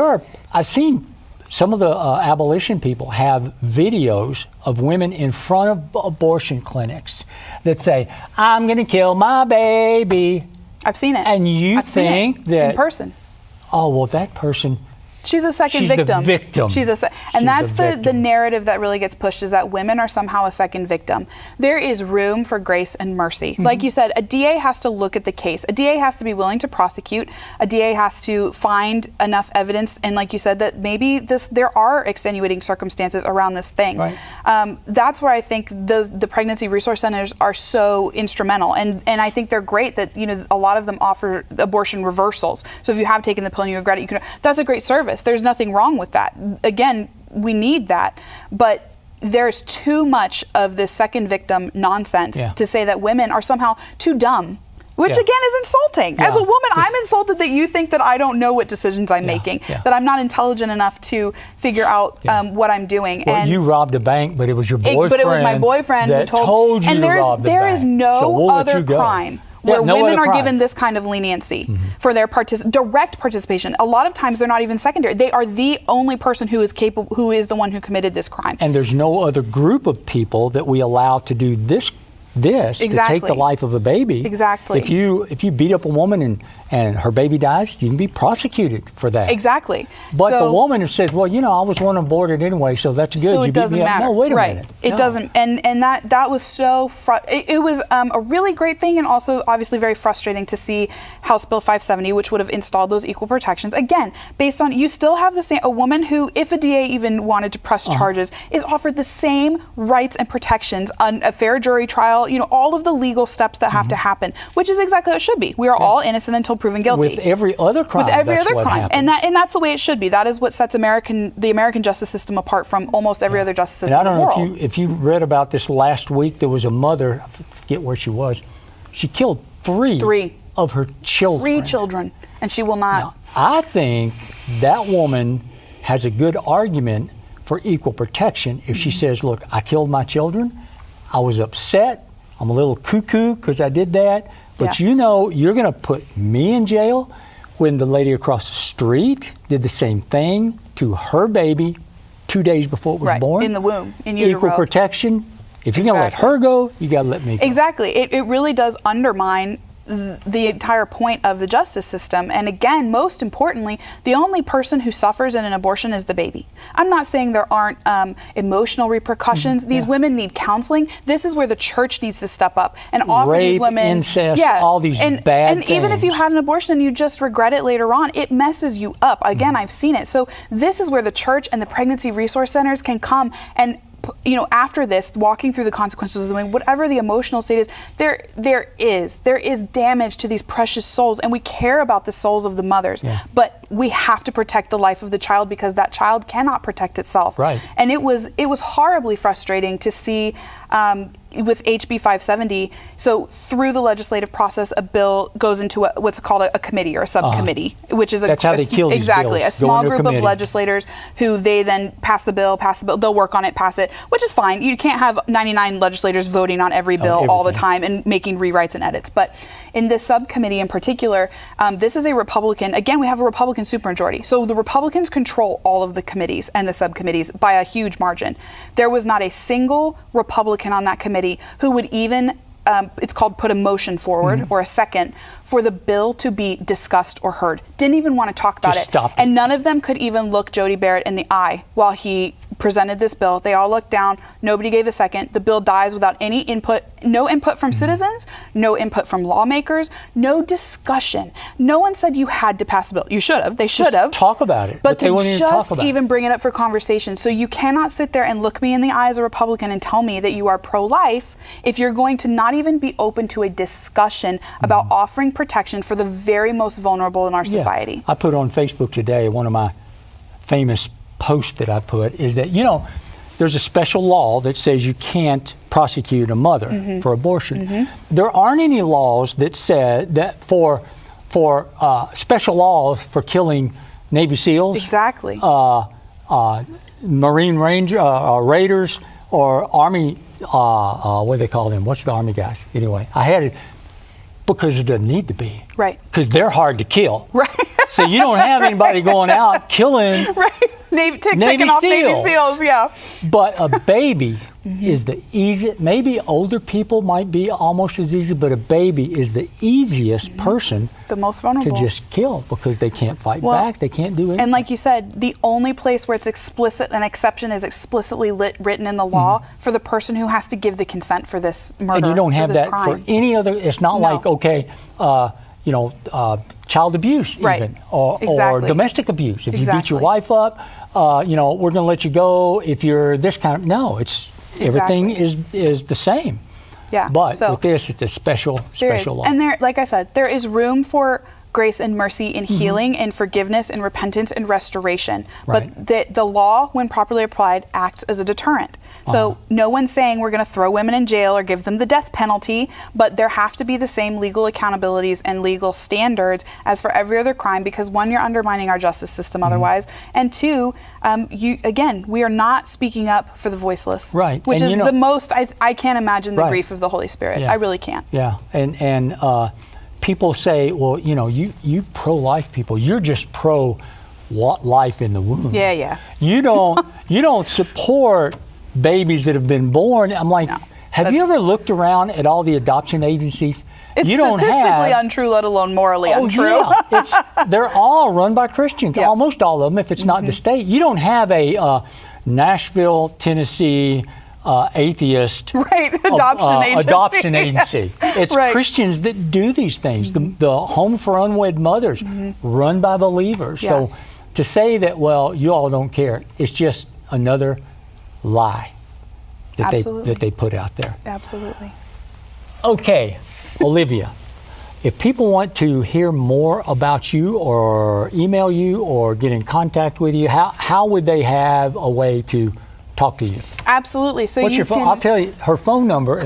I've seen some of the abolition people have videos of women in front of abortion clinics that say, I'm going to kill my baby. I've seen it. And you think that in person. Oh, well, that person, she's a second victim. The victim. And that's the narrative that really gets pushed, is that women are somehow a second victim. There is room for grace and mercy. Like you said, a DA has to look at the case. A DA has to be willing to prosecute. A DA has to find enough evidence, and like you said, that maybe there are extenuating circumstances around this thing. Right. That's where I think the pregnancy resource centers are so instrumental, and I think they're great that a lot of them offer abortion reversals. So if you have taken the pill and you regret it, that's a great service. There's nothing wrong with that. Again, we need that, but there's too much of this second victim nonsense to say that women are somehow too dumb, which again is insulting. As a woman, I'm insulted that you think that I don't know what decisions I'm making, that I'm not intelligent enough to figure out what I'm doing. Well, you robbed a bank, but it was your boyfriend. But it was my boyfriend that who told you and to rob the bank. There is no other crime where women are given this kind of leniency for their direct participation. A lot of times they're not even secondary. They are the only person who is capable, who is the one who committed this crime. And there's no other group of people that we allow to do this to take the life of a baby. Exactly. If you beat up a woman and her baby dies, you can be prosecuted for that. Exactly. But the woman who says, well, I was one aborted anyway, so that's good. So it doesn't matter. No, wait a minute. It doesn't. And that was so it was a really great thing, and also obviously very frustrating to see House Bill 570, which would have installed those equal protections. Again, based on, you still have a woman who, if a DA even wanted to press charges, is offered the same rights and protections on a fair jury trial, all of the legal steps that have to happen, which is exactly what it should be. We are all innocent until proven guilty. With every other crime. And that's the way it should be. That is what sets the American justice system apart from almost every other justice system in the world. I don't know if you read about this last week. There was a mother, I forget where she was. She killed three of her children. 3 children, and she will not. Now, I think that woman has a good argument for equal protection if she says, look, I killed my children. I was upset. I'm a little cuckoo because I did that. But you're going to put me in jail when the lady across the street did the same thing to her baby 2 days before it was born. In the womb, in utero. Equal protection. If you're going to let her go, you got to let me go. Exactly. It really does undermine the entire point of the justice system. And again, most importantly, the only person who suffers in an abortion is the baby. I'm not saying there aren't emotional repercussions. These women need counseling. This is where the church needs to step up and offer these women incest, all these bad things. And even if you had an abortion and you just regret it later on, it messes you up. Again, I've seen it. So this is where the church and the pregnancy resource centers can come and, after this, walking through the consequences of the women, whatever the emotional state is, there is damage to these precious souls, and we care about the souls of the mothers. But we have to protect the life of the child, because that child cannot protect itself. Right. And it was horribly frustrating to see with HB 570. So through the legislative process, a bill goes into what's called a committee or a subcommittee, which is that's how they kill these exactly bills. A small group of legislators who they then pass the bill. They'll work on it, pass it, which is fine. You can't have 99 legislators voting on every bill all the time and making rewrites and edits. But in this subcommittee in particular, this is a Republican. Again, we have a Republican Republican supermajority. So the Republicans control all of the committees and the subcommittees by a huge margin. There was not a single Republican on that committee who would even it's called put a motion forward or a second for the bill to be discussed or heard. Didn't even want to talk about it. And none of them could even look Jody Barrett in the eye while he presented this bill. They all looked down. Nobody gave a second. The bill dies without any input, no input from citizens, no input from lawmakers, no discussion. No one said you had to pass a bill. You should have. They should have. Talk about it. But to just even bring it up for conversation. So you cannot sit there and look me in the eye as a Republican and tell me that you are pro-life if you're going to not even be open to a discussion about offering protection for the very most vulnerable in our society. I put on Facebook today, one of my famous post that I put is that, you know, there's a special law that says you can't prosecute a mother for abortion. There aren't any laws that said that for special laws for killing Navy SEALs, exactly, Marine Raiders, or Army. What do they call them? What's the Army guys? Anyway, I had it because it doesn't need to be. Right. Because they're hard to kill. Right. So you don't have anybody going out killing. Right. Picking off Navy SEAls, yeah. But a baby is the easiest. Maybe older people might be almost as easy, but a baby is the easiest person, the most vulnerable, to just kill because they can't fight back. They can't do anything. And like you said, the only place where it's explicit, an exception is explicitly written in the law for the person who has to give the consent for this murder. And you don't have that crime. for any other. It's not like, okay, child abuse even, or domestic abuse. If you beat your wife up, we're going to let you go if you're this kind of. No, it's everything is the same. Yeah. But with this, it's a special law. And there, like I said, there is room for grace and mercy and healing and forgiveness and repentance and restoration. But the law, when properly applied, acts as a deterrent. So no one's saying we're going to throw women in jail or give them the death penalty, but there have to be the same legal accountabilities and legal standards as for every other crime, because one, you're undermining our justice system otherwise, and two, we are not speaking up for the voiceless. Right. Which is the most, I can't imagine the grief of the Holy Spirit. Yeah. I really can't. Yeah. And people say, well, you pro-life people, you're just pro-life in the womb. Yeah, yeah. You don't support babies that have been born. I'm like, have you ever looked around at all the adoption agencies? It's statistically untrue, let alone morally untrue. Yeah. They're all run by Christians, almost all of them, if it's not the state. You don't have a Nashville, Tennessee atheist adoption agency. It's Christians that do these things. The Home for Unwed Mothers, run by believers. Yeah. So to say that, well, you all don't care, it's just another lie that they put out there. Absolutely. Okay, Olivia, if people want to hear more about you or email you or get in contact with you, how would they have a way to talk to you? Absolutely. So what's your phone? I'll tell you her phone number.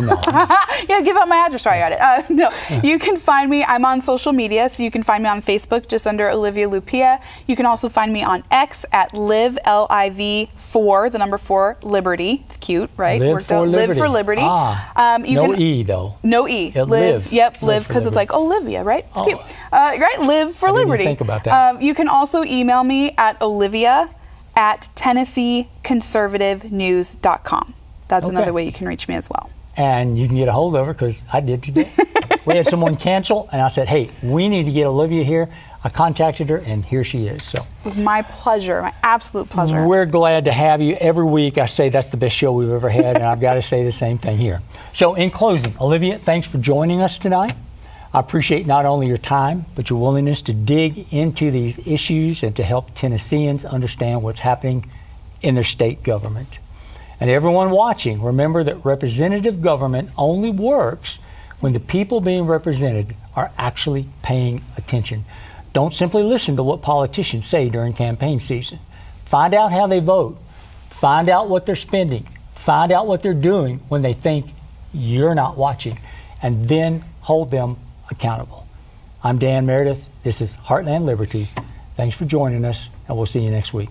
Yeah, give out my address. Sorry, I got it. You can find me. I'm on social media, so you can find me on Facebook just under Olivia Lupia. You can also find me on X at live LIV4, the number 4 Liberty. It's cute, right? Live for Liberty. Live for Liberty. No E though. No E. Live. Yep, live, because it's like Olivia, right? It's cute. Right. Live for Liberty. Think about that. You can also email me at olivia@TennesseeConservativeNews.com. That's another way you can reach me as well. And you can get a hold of her, because I did today. We had someone cancel, and I said, hey, we need to get Olivia here. I contacted her, and here she is. So it was my pleasure, my absolute pleasure. We're glad to have you. Every week I say that's the best show we've ever had, and I've got to say the same thing here. So in closing, Olivia, thanks for joining us tonight. I appreciate not only your time, but your willingness to dig into these issues and to help Tennesseans understand what's happening in their state government. And everyone watching, remember that representative government only works when the people being represented are actually paying attention. Don't simply listen to what politicians say during campaign season. Find out how they vote. Find out what they're spending. Find out what they're doing when they think you're not watching, and then hold them accountable. I'm Dan Meredith. This is Heartland Liberty. Thanks for joining us, and we'll see you next week.